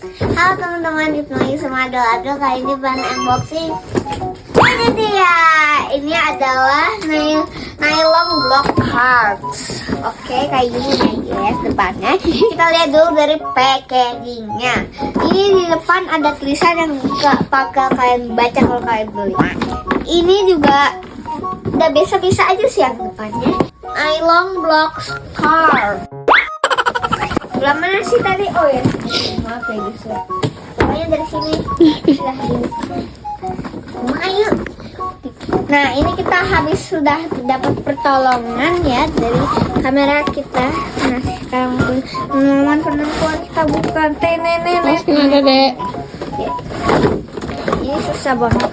Halo teman-teman, ditemani sama Adel. Kali ini bahan unboxing. Ini dia. Ini adalah nylon block cards. Oke, kayak gini ya guys depannya. Kita lihat dulu dari packagingnya. Ini di depan ada tulisan yang gak bakal kalian baca kalau kalian beli. Ini juga udah biasa-biasa aja sih yang depannya. Nylon block card. Belah mana sih tadi? Oh ya, maaf ya guys. Pokoknya dari sini. Sudah sini. Ayo. Nah, ini kita habis sudah dapat pertolongan ya dari kamera kita. Nah, sekarang teman-teman kita bukan nenek. Dek. Ini susah banget.